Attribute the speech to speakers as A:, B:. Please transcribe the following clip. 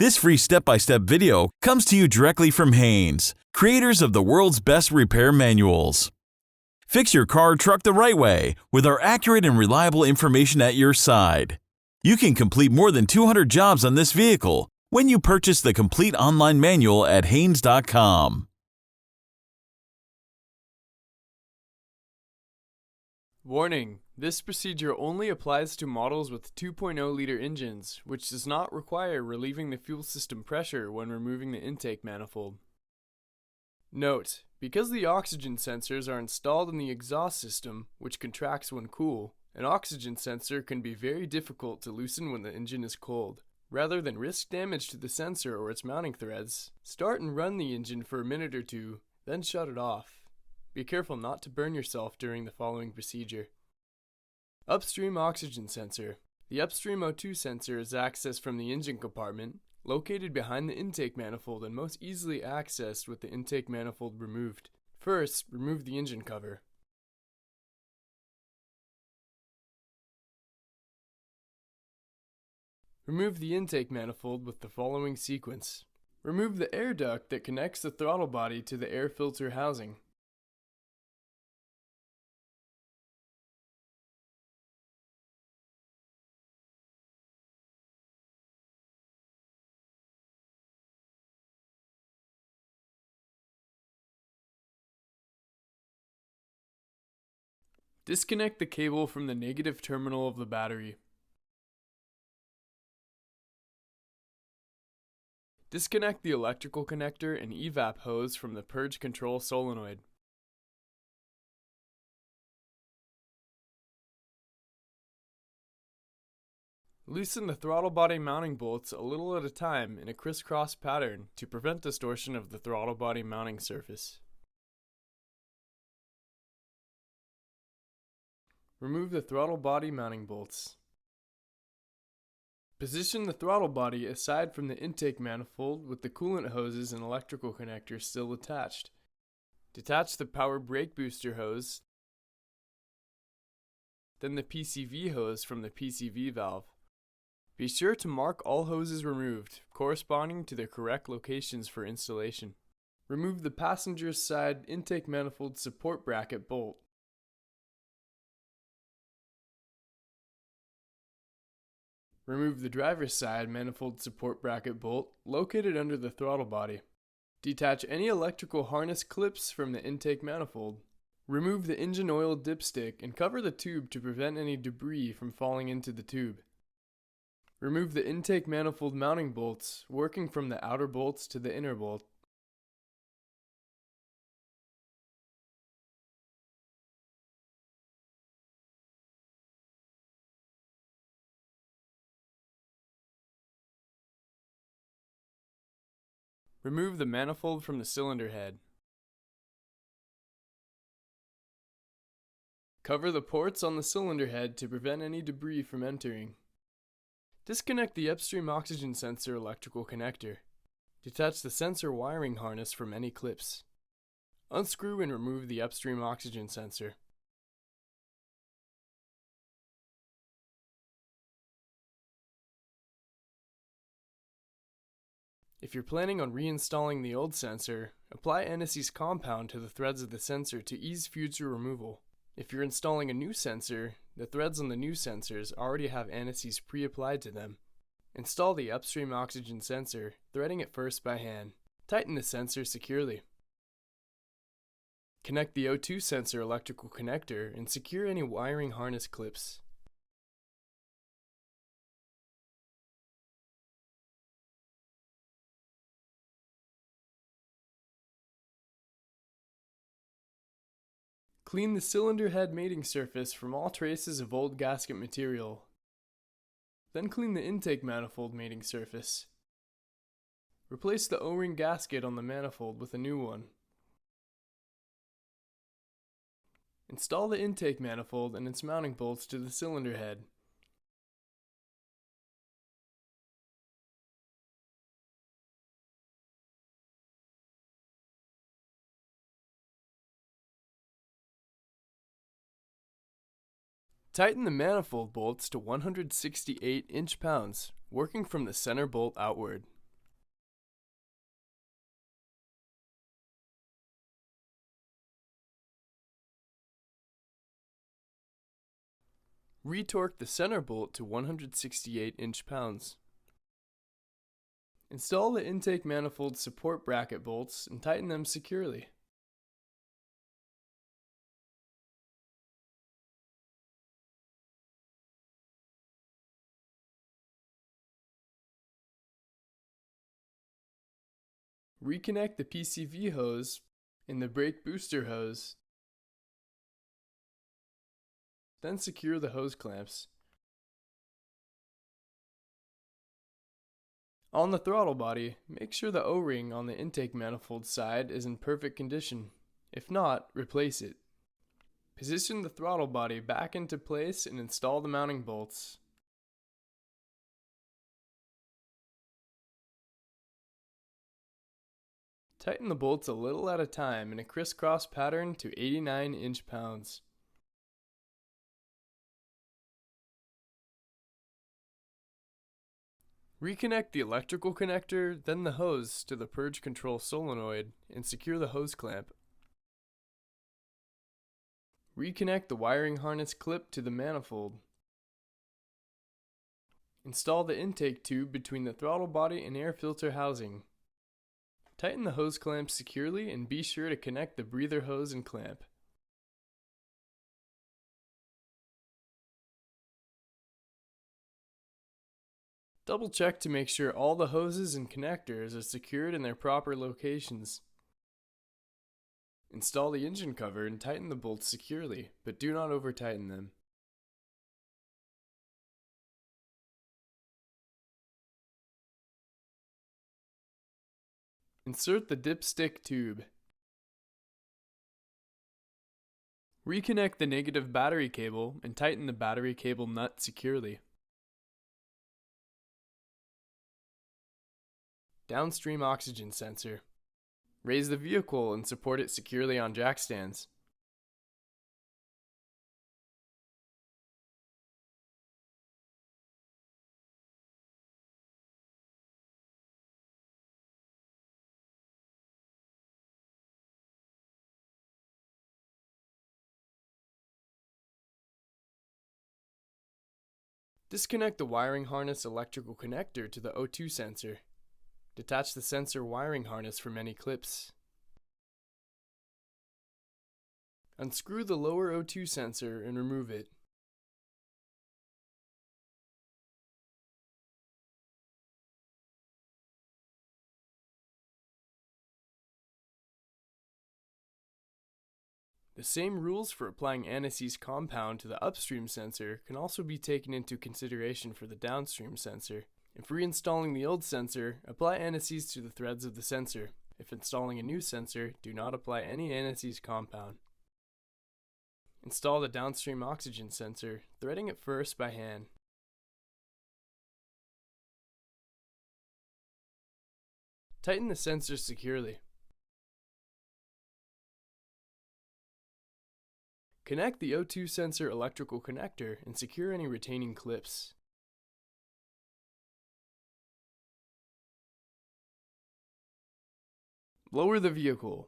A: This free step-by-step video comes to you directly from Haynes, creators of the world's best repair manuals. Fix your car or truck the right way with our accurate and reliable information at your side. You can complete more than 200 jobs on this vehicle when you purchase the complete online manual at Haynes.com.
B: Warning: this procedure only applies to models with 2.0-liter engines, which does not require relieving the fuel system pressure when removing the intake manifold. Note: because the oxygen sensors are installed in the exhaust system, which contracts when cool, an oxygen sensor can be very difficult to loosen when the engine is cold. Rather than risk damage to the sensor or its mounting threads, start and run the engine for a minute or two, then shut it off. Be careful not to burn yourself during the following procedure. Upstream oxygen sensor. The upstream O2 sensor is accessed from the engine compartment, located behind the intake manifold and most easily accessed with the intake manifold removed. First, remove the engine cover. Remove the intake manifold with the following sequence. Remove the air duct that connects the throttle body to the air filter housing. Disconnect the cable from the negative terminal of the battery. Disconnect the electrical connector and evap hose from the purge control solenoid. Loosen the throttle body mounting bolts a little at a time in a crisscross pattern to prevent distortion of the throttle body mounting surface. Remove the throttle body mounting bolts. Position the throttle body aside from the intake manifold with the coolant hoses and electrical connector still attached. Detach the power brake booster hose, then the PCV hose from the PCV valve. Be sure to mark all hoses removed, corresponding to their correct locations for installation. Remove the passenger side intake manifold support bracket bolt. Remove the driver's side manifold support bracket bolt located under the throttle body. Detach any electrical harness clips from the intake manifold. Remove the engine oil dipstick and cover the tube to prevent any debris from falling into the tube. Remove the intake manifold mounting bolts, working from the outer bolts to the inner bolt. Remove the manifold from the cylinder head. Cover the ports on the cylinder head to prevent any debris from entering. Disconnect the upstream oxygen sensor electrical connector. Detach the sensor wiring harness from any clips. Unscrew and remove the upstream oxygen sensor. If you're planning on reinstalling the old sensor, apply anti-seize compound to the threads of the sensor to ease future removal. If you're installing a new sensor, the threads on the new sensors already have anti-seize pre-applied to them. Install the upstream oxygen sensor, threading it first by hand. Tighten the sensor securely. Connect the O2 sensor electrical connector and secure any wiring harness clips. Clean the cylinder head mating surface from all traces of old gasket material. Then clean the intake manifold mating surface. Replace the O-ring gasket on the manifold with a new one. Install the intake manifold and its mounting bolts to the cylinder head. Tighten the manifold bolts to 168 inch-pounds, working from the center bolt outward. Retorque the center bolt to 168 inch-pounds. Install the intake manifold support bracket bolts and tighten them securely. Reconnect the PCV hose and the brake booster hose, then secure the hose clamps. On the throttle body, make sure the O-ring on the intake manifold side is in perfect condition. If not, replace it. Position the throttle body back into place and install the mounting bolts. Tighten the bolts a little at a time in a crisscross pattern to 89 inch-pounds. Reconnect the electrical connector, then the hose to the purge control solenoid, and secure the hose clamp. Reconnect the wiring harness clip to the manifold. Install the intake tube between the throttle body and air filter housing. Tighten the hose clamp securely and be sure to connect the breather hose and clamp. Double check to make sure all the hoses and connectors are secured in their proper locations. Install the engine cover and tighten the bolts securely, but do not over-tighten them. Insert the dipstick tube. Reconnect the negative battery cable and tighten the battery cable nut securely. Downstream oxygen sensor. Raise the vehicle and support it securely on jack stands. Disconnect the wiring harness electrical connector to the O2 sensor. Detach the sensor wiring harness from any clips. Unscrew the lower O2 sensor and remove it. The same rules for applying anti-seize compound to the upstream sensor can also be taken into consideration for the downstream sensor. If reinstalling the old sensor, apply anti-seize to the threads of the sensor. If installing a new sensor, do not apply any anti-seize compound. Install the downstream oxygen sensor, threading it first by hand. Tighten the sensor securely. Connect the O2 sensor electrical connector and secure any retaining clips. Lower the vehicle.